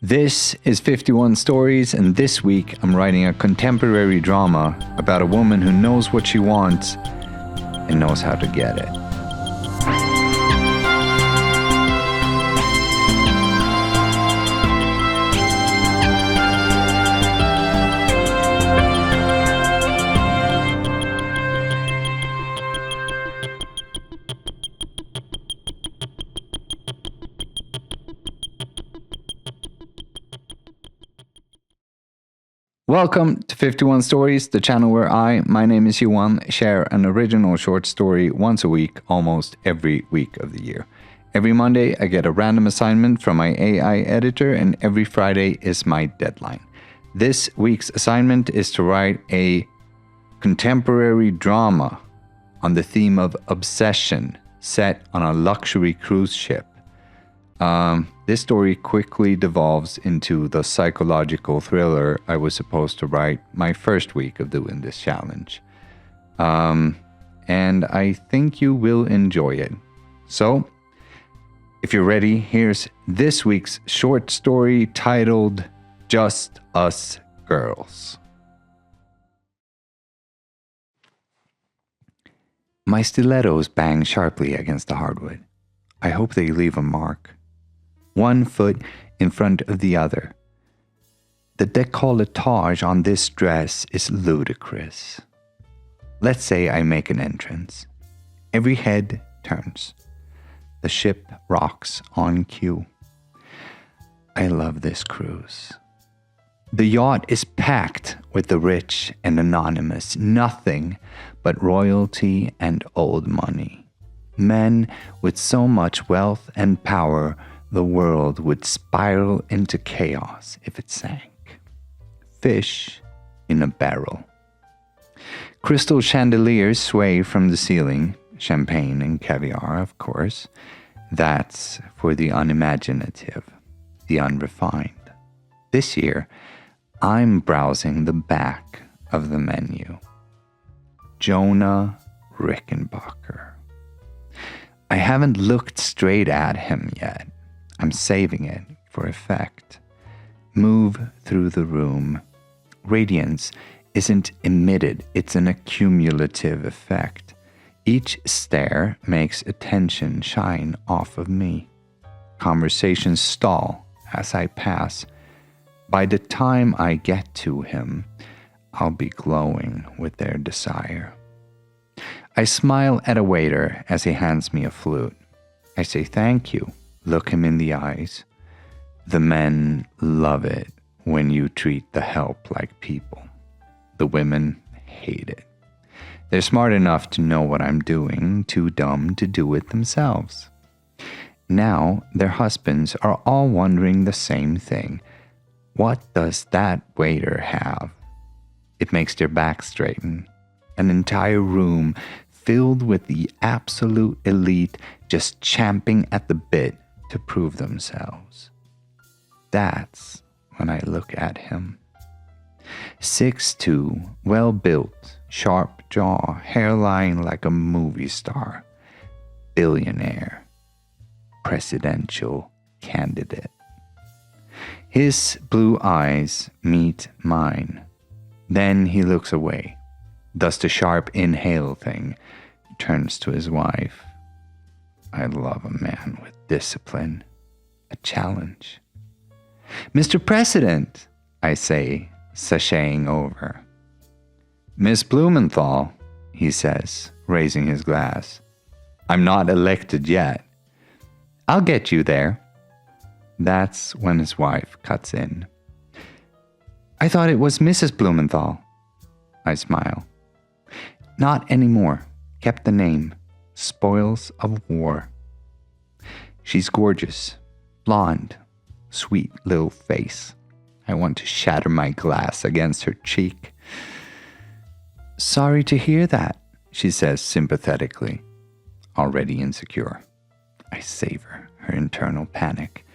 This is 51 Stories, and this week I'm writing a contemporary drama about a woman who knows what she wants and knows how to get it. Welcome to 51 Stories, the channel where my name is Johan, share an original short story once a week, almost every week of the year. Every Monday, I get a random assignment from my AI editor, and every Friday is my deadline. This week's assignment is to write a contemporary drama on the theme of obsession, set on a luxury cruise ship. This story quickly devolves into the psychological thriller I was supposed to write my first week of doing this challenge. And I think you will enjoy it. So, if you're ready, here's this week's short story titled Just Us Girls. My stilettos bang sharply against the hardwood. I hope they leave a mark. One foot in front of the other. The décolletage on this dress is ludicrous. Let's say I make an entrance. Every head turns. The ship rocks on cue. I love this cruise. The yacht is packed with the rich and anonymous, nothing but royalty and old money. Men with so much wealth and power, the world would spiral into chaos if it sank. Fish in a barrel. Crystal chandeliers sway from the ceiling. Champagne and caviar, of course. That's for the unimaginative, the unrefined. This year, I'm browsing the back of the menu. Jonah Rickenbacker. I haven't looked straight at him yet. I'm saving it for effect. Move through the room. Radiance isn't emitted, it's an accumulative effect. Each stare makes attention shine off of me. Conversations stall as I pass. By the time I get to him, I'll be glowing with their desire. I smile at a waiter as he hands me a flute. I say thank you. Look him in the eyes. The men love it when you treat the help like people. The women hate it. They're smart enough to know what I'm doing, too dumb to do it themselves. Now their husbands are all wondering the same thing. What does that waiter have? It makes their back straighten. An entire room filled with the absolute elite just champing at the bit to prove themselves. That's when I look at him. 6'2", well-built, sharp jaw, hairline like a movie star. Billionaire. Presidential candidate. His blue eyes meet mine. Then he looks away, does the sharp inhale thing, turns to his wife. I love a man with discipline, a challenge. Mr. President, I say, sashaying over. Miss Blumenthal, he says, raising his glass. I'm not elected yet. I'll get you there. That's when his wife cuts in. I thought it was Mrs. Blumenthal. I smile. Not anymore. Kept the name. Spoils of war. She's gorgeous, blonde, sweet little face. I want to shatter my glass against her cheek. Sorry to hear that, she says sympathetically. Already insecure. I savor her internal panic.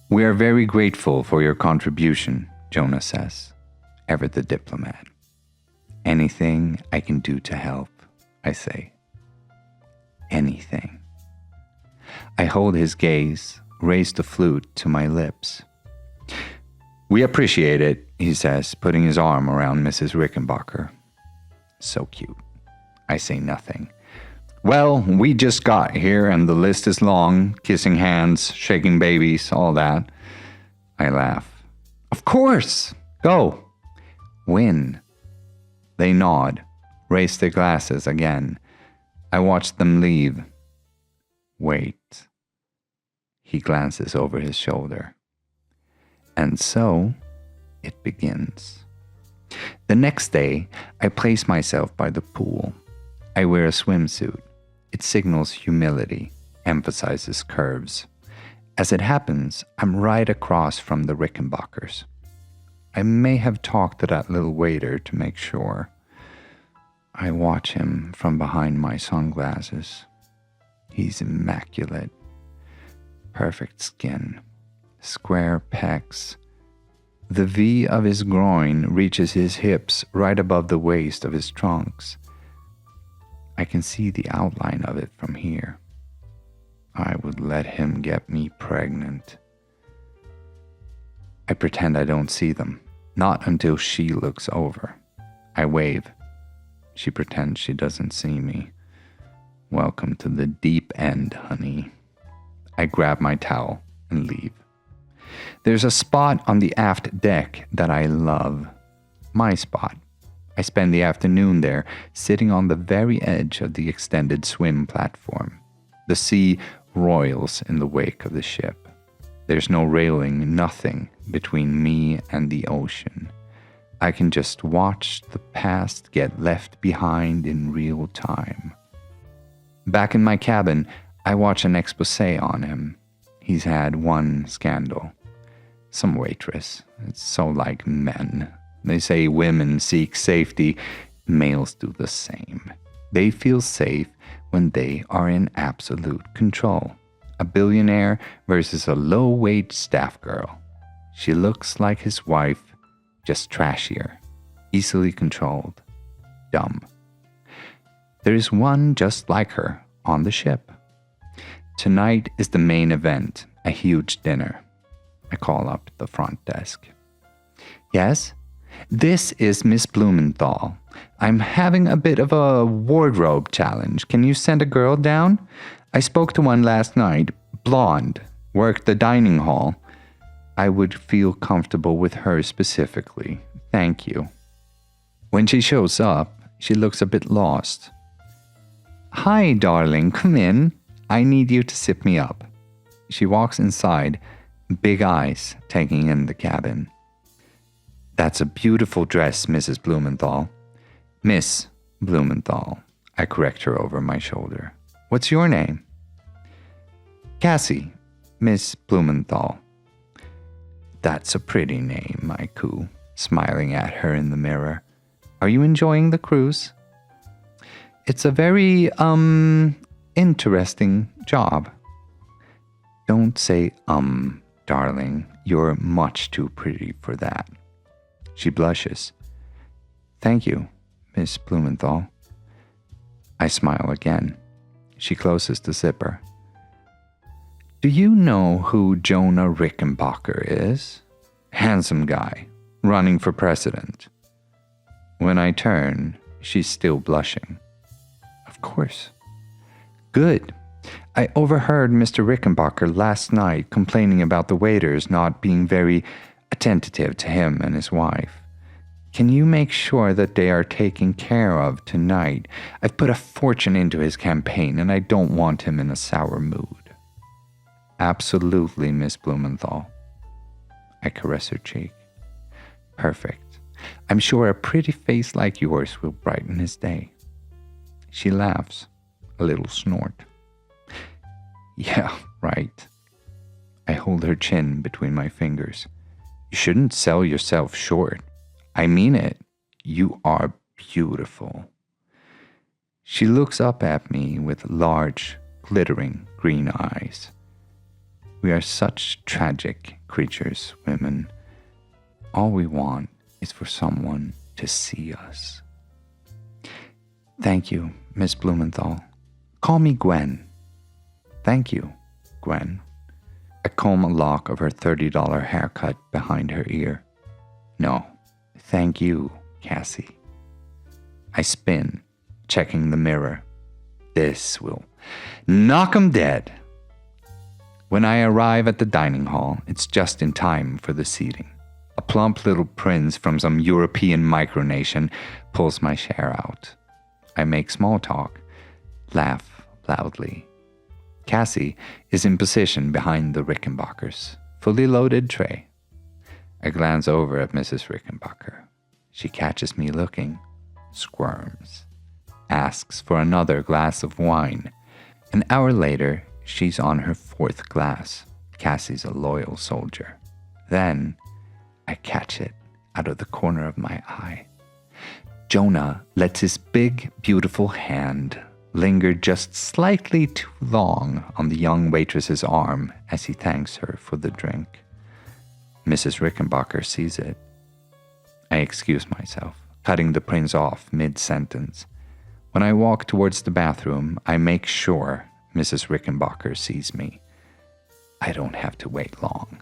We are very grateful for your contribution, Jonah says, ever the diplomat. Anything I can do to help, I say. Anything. I hold his gaze, raise the flute to my lips. We appreciate it, he says, putting his arm around Mrs. Rickenbacker. So cute. I say nothing. Well, we just got here and the list is long. Kissing hands, shaking babies, all that. I laugh. Of course! Go! Win. They nod, raise their glasses again. I watch them leave. Wait. He glances over his shoulder. And so, it begins. The next day, I place myself by the pool. I wear a swimsuit. It signals humility, emphasizes curves. As it happens, I'm right across from the Rickenbackers. I may have talked to that little waiter to make sure. I watch him from behind my sunglasses. He's immaculate. Perfect skin. Square pecs. The V of his groin reaches his hips right above the waist of his trunks. I can see the outline of it from here. I would let him get me pregnant. I pretend I don't see them, not until she looks over. I wave. She pretends she doesn't see me. Welcome to the deep end, honey. I grab my towel and leave. There's a spot on the aft deck that I love. My spot. I spend the afternoon there, sitting on the very edge of the extended swim platform. The sea roils in the wake of the ship. There's no railing, nothing between me and the ocean. I can just watch the past get left behind in real time. Back in my cabin, I watch an expose on him. He's had one scandal. Some waitress. It's so like men. They say women seek safety. Males do the same. They feel safe when they are in absolute control. A billionaire versus a low-wage staff girl. She looks like his wife, just trashier, easily controlled, dumb. There is one just like her on the ship. Tonight is the main event, a huge dinner. I call up the front desk. Yes? This is Miss Blumenthal. I'm having a bit of a wardrobe challenge. Can you send a girl down? I spoke to one last night, blonde, worked the dining hall. I would feel comfortable with her specifically. Thank you. When she shows up, she looks a bit lost. Hi, darling, come in. I need you to sip me up. She walks inside, big eyes taking in the cabin. That's a beautiful dress, Mrs. Blumenthal. Miss Blumenthal. I correct her over my shoulder. What's your name? Cassie, Miss Blumenthal. That's a pretty name, I coo, smiling at her in the mirror. Are you enjoying the cruise? It's a very, interesting job. Don't say, darling. You're much too pretty for that. She blushes. Thank you, Miss Blumenthal. I smile again. She closes the zipper. Do you know who Jonah Rickenbacker is? Handsome guy, running for president. When I turn, she's still blushing. Of course. Good. I overheard Mr. Rickenbacker last night complaining about the waiters not being very attentive to him and his wife. Can you make sure that they are taken care of tonight? I've put a fortune into his campaign and I don't want him in a sour mood. Absolutely, Miss Blumenthal. I caress her cheek. Perfect. I'm sure a pretty face like yours will brighten his day. She laughs, a little snort. Yeah, right. I hold her chin between my fingers. You shouldn't sell yourself short. I mean it. You are beautiful. She looks up at me with large, glittering green eyes. We are such tragic creatures, women. All we want is for someone to see us. Thank you, Miss Blumenthal. Call me Gwen. Thank you, Gwen. I comb a lock of her $30 haircut behind her ear. No, thank you, Cassie. I spin, checking the mirror. This will knock 'em dead. When I arrive at the dining hall, it's just in time for the seating. A plump little prince from some European micronation pulls my chair out. I make small talk, laugh loudly. Cassie is in position behind the Rickenbackers, fully loaded tray. I glance over at Mrs. Rickenbacker. She catches me looking, squirms, asks for another glass of wine. An hour later, she's on her 4th glass. Cassie's a loyal soldier. Then I catch it out of the corner of my eye. Jonah lets his big, beautiful hand linger just slightly too long on the young waitress's arm as he thanks her for the drink. Mrs. Rickenbacker sees it. I excuse myself, cutting the prince off mid-sentence. When I walk towards the bathroom, I make sure Mrs. Rickenbacker sees me. I don't have to wait long.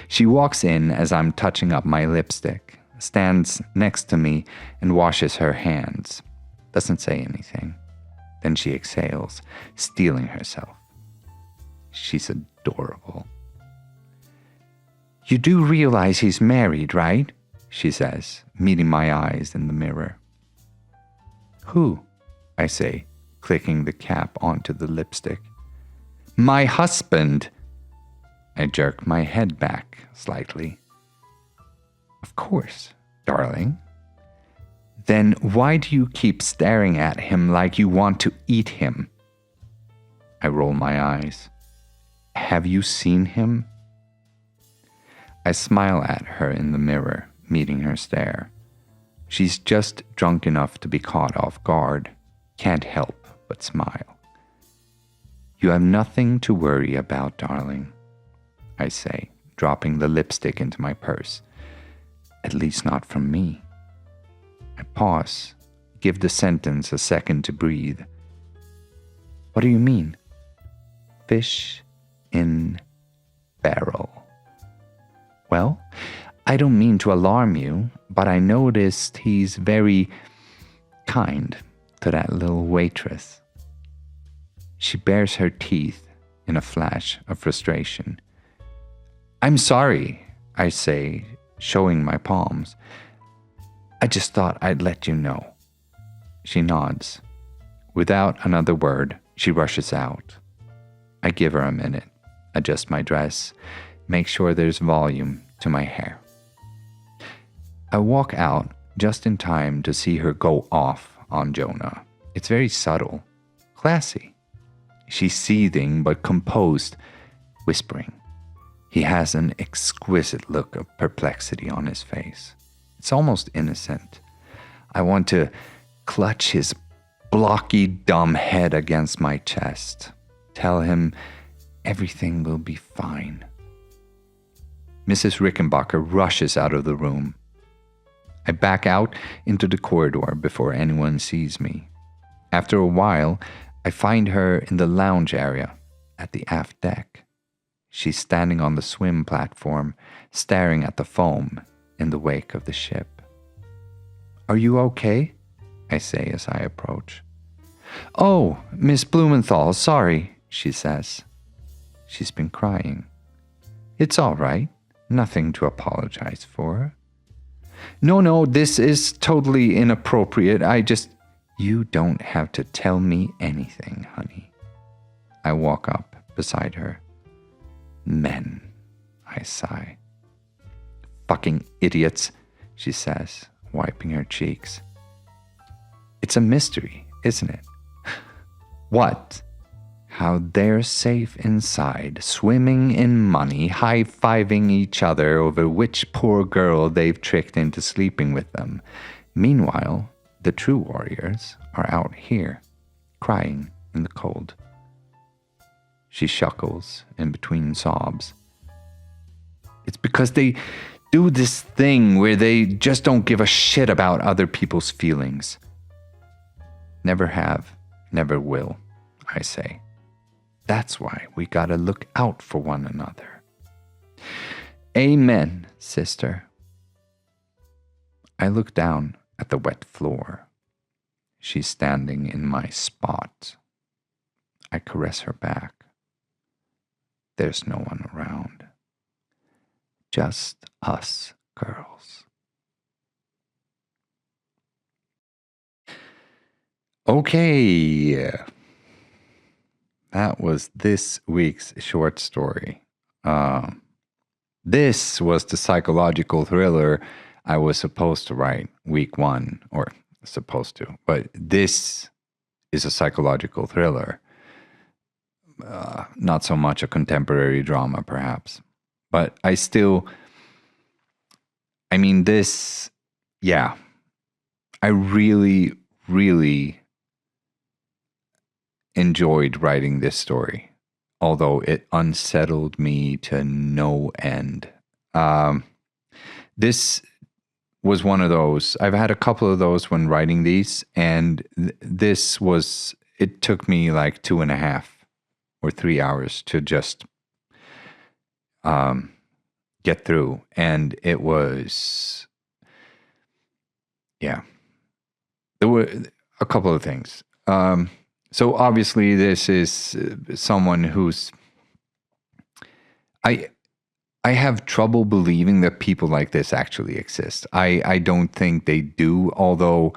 She walks in as I'm touching up my lipstick, stands next to me and washes her hands. Doesn't say anything. Then she exhales, steeling herself. She's adorable. You do realize he's married, right? She says, meeting my eyes in the mirror. Who? I say, clicking the cap onto the lipstick. My husband! I jerk my head back slightly. Of course, darling. Then why do you keep staring at him like you want to eat him? I roll my eyes. Have you seen him? I smile at her in the mirror, meeting her stare. She's just drunk enough to be caught off guard. Can't help but smile. You have nothing to worry about, darling, I say, dropping the lipstick into my purse. At least not from me. I pause, give the sentence a second to breathe. What do you mean? Fish in barrel. Well, I don't mean to alarm you, but I noticed he's very kind to that little waitress. She bares her teeth in a flash of frustration. I'm sorry, I say, showing my palms. I just thought I'd let you know. She nods. Without another word, she rushes out. I give her a minute, adjust my dress, make sure there's volume to my hair. I walk out just in time to see her go off on Jonah. It's very subtle, classy. She's seething but composed, whispering. He has an exquisite look of perplexity on his face. It's almost innocent. I want to clutch his blocky, dumb head against my chest. Tell him everything will be fine. Mrs. Rickenbacker rushes out of the room. I back out into the corridor before anyone sees me. After a while, I find her in the lounge area at the aft deck. She's standing on the swim platform, staring at the foam in the wake of the ship. Are you okay? I say as I approach. Oh, Miss Blumenthal, sorry, she says. She's been crying. It's all right. Nothing to apologize for. No, this is totally inappropriate. You don't have to tell me anything, honey. I walk up beside her. Men, I sigh. Fucking idiots, she says, wiping her cheeks. It's a mystery, isn't it? What? How they're safe inside, swimming in money, high-fiving each other over which poor girl they've tricked into sleeping with them. Meanwhile, the true warriors are out here, crying in the cold. She chuckles in between sobs. It's because they do this thing where they just don't give a shit about other people's feelings. Never have, never will, I say. That's why we gotta look out for one another. Amen, sister. I look down at the wet floor. She's standing in my spot. I caress her back. There's no one around. Just us girls. Okay. That was this week's short story. This was the psychological thriller I was supposed to write week 1, or supposed to, but this is a psychological thriller. Not so much a contemporary drama, perhaps. But I really, really enjoyed writing this story, although it unsettled me to no end. This was one of those. I've had a couple of those when writing these, and it took me like 2.5 or 3 hours to just get through. And it was, there were a couple of things. So obviously this is someone who's, I have trouble believing that people like this actually exist. I don't think they do, although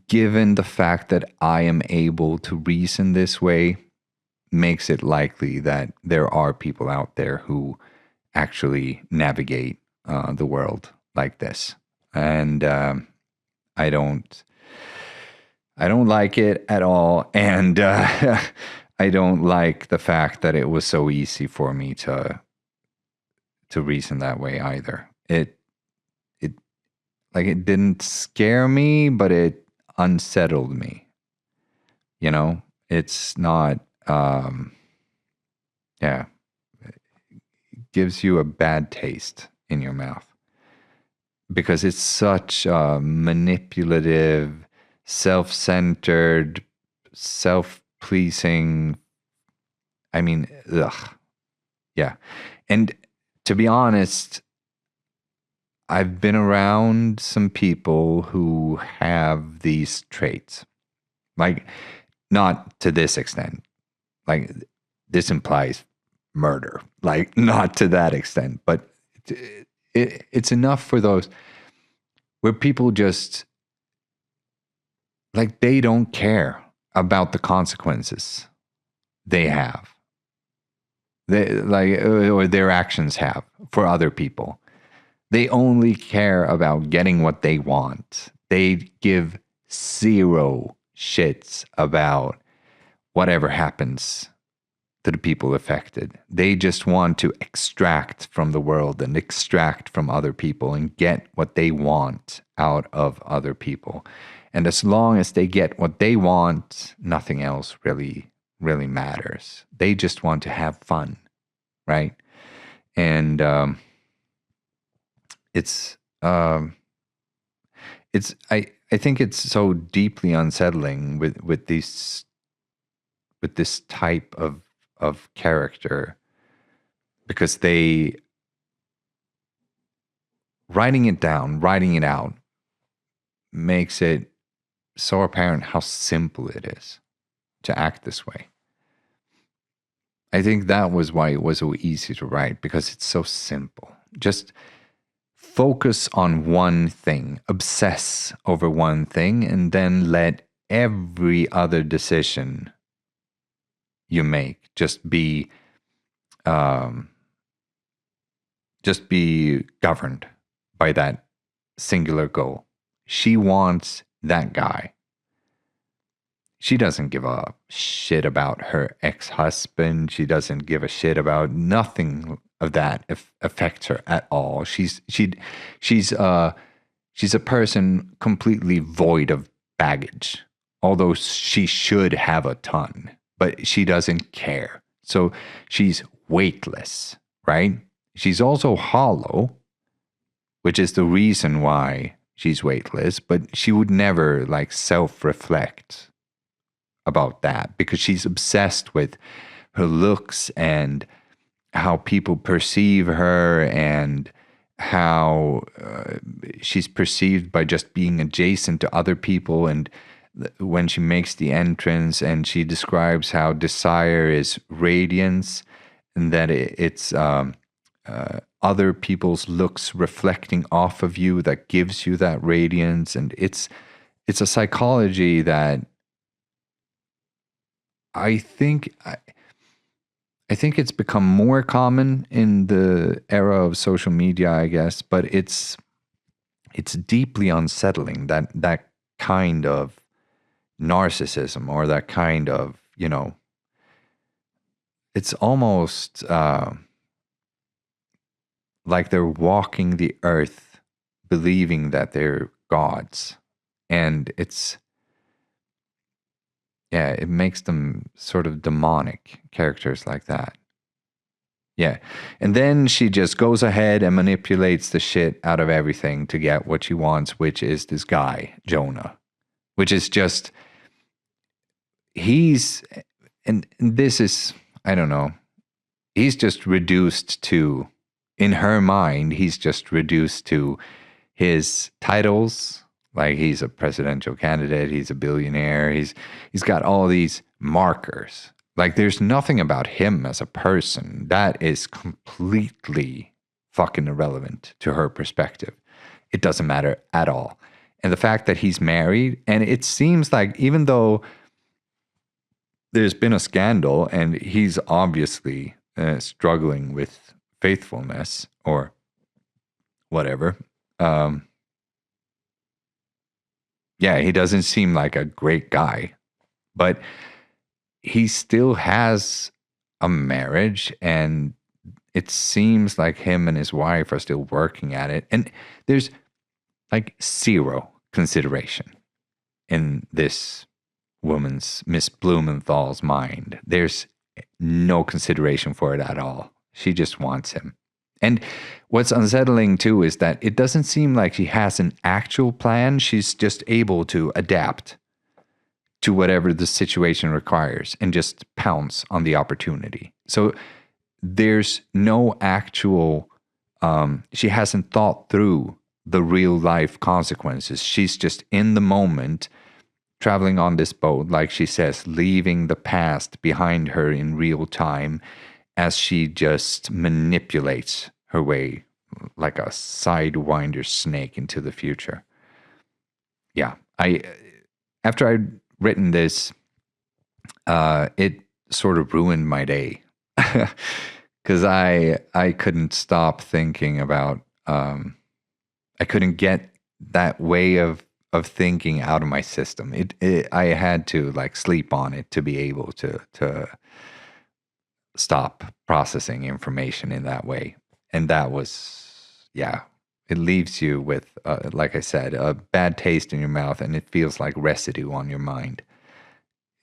given the fact that I am able to reason this way, makes it likely that there are people out there who actually navigate the world like this. And I don't like it at all. And I don't like the fact that it was so easy for me to reason that way either. It didn't scare me, but it unsettled me. You know, it's not, it gives you a bad taste in your mouth because it's such a manipulative, self-centered, self-pleasing. I mean, ugh. Yeah. And to be honest, I've been around some people who have these traits. Like, not to this extent. Like, this implies murder. Like, not to that extent. But it's enough for those where people just, like, they don't care about the consequences they have. Or their actions have for other people. They only care about getting what they want. They give zero shits about whatever happens to the people affected. They just want to extract from the world and extract from other people and get what they want out of other people. And as long as they get what they want, nothing else really matters. They just want to have fun, right? And I think it's so deeply unsettling with this type of character, because they, writing it out makes it so apparent how simple it is to act this way. I think that was why it was so easy to write, because it's so simple. Just focus on one thing, obsess over one thing, and then let every other decision you make just be governed by that singular goal. She wants that guy. She doesn't give a shit about her ex-husband. She doesn't give a shit about nothing of that affects her at all. She's a person completely void of baggage, although she should have a ton, but she doesn't care. So she's weightless, right? She's also hollow, which is the reason why she's weightless, but she would never like self-reflect about that, because she's obsessed with her looks and how people perceive her and how she's perceived by just being adjacent to other people. And when she makes the entrance, and she describes how desire is radiance, and that it's other people's looks reflecting off of you that gives you that radiance. And it's a psychology that I think it's become more common in the era of social media, I guess, but it's deeply unsettling, that kind of narcissism, or that kind of, it's almost like they're walking the earth believing that they're gods. And it makes them sort of demonic characters like that. Yeah. And then she just goes ahead and manipulates the shit out of everything to get what she wants, which is this guy, Jonah, which is just, and this is, I don't know, he's just reduced to, in her mind, he's just reduced to his titles. Like, he's a presidential candidate, he's a billionaire, he's got all these markers. Like, there's nothing about him as a person that is completely fucking irrelevant to her perspective. It doesn't matter at all. And the fact that he's married, and it seems like, even though there's been a scandal and he's obviously struggling with faithfulness or whatever, he doesn't seem like a great guy, but he still has a marriage, and it seems like him and his wife are still working at it. And there's like zero consideration in this woman's, Miss Blumenthal's, mind. There's no consideration for it at all. She just wants him. And what's unsettling too is that it doesn't seem like she has an actual plan. She's just able to adapt to whatever the situation requires and just pounce on the opportunity. So there's no actual, she hasn't thought through the real life consequences. She's just in the moment, traveling on this boat, like she says, leaving the past behind her in real time, as she just manipulates her way like a sidewinder snake into the future. Yeah, after I'd written this, it sort of ruined my day, because I couldn't stop thinking about, I couldn't get that way of thinking out of my system. I had to like sleep on it to be able to stop processing information in that way. And that was, it leaves you with, like I said, a bad taste in your mouth, and it feels like residue on your mind.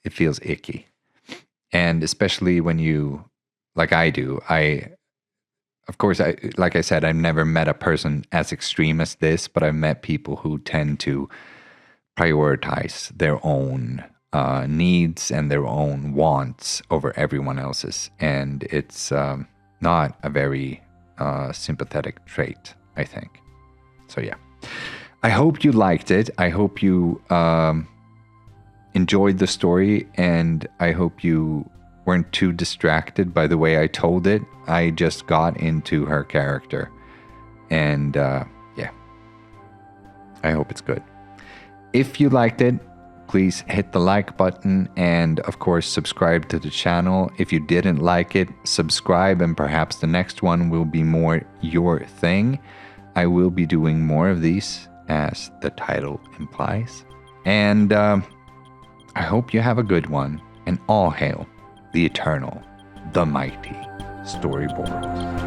It feels icky. And especially when you, like I do, of course, like I said, I've never met a person as extreme as this, but I've met people who tend to prioritize their own needs and their own wants over everyone else's. And it's not a very sympathetic trait, I think. So yeah, I hope you liked it. I hope you enjoyed the story, and I hope you weren't too distracted by the way I told it. I just got into her character, and I hope it's good. If you liked it, please hit the like button, and of course subscribe to the channel. If you didn't like it, subscribe, and perhaps the next one will be more your thing. I will be doing more of these, as the title implies. And I hope you have a good one, and all hail the eternal, the mighty storyboard.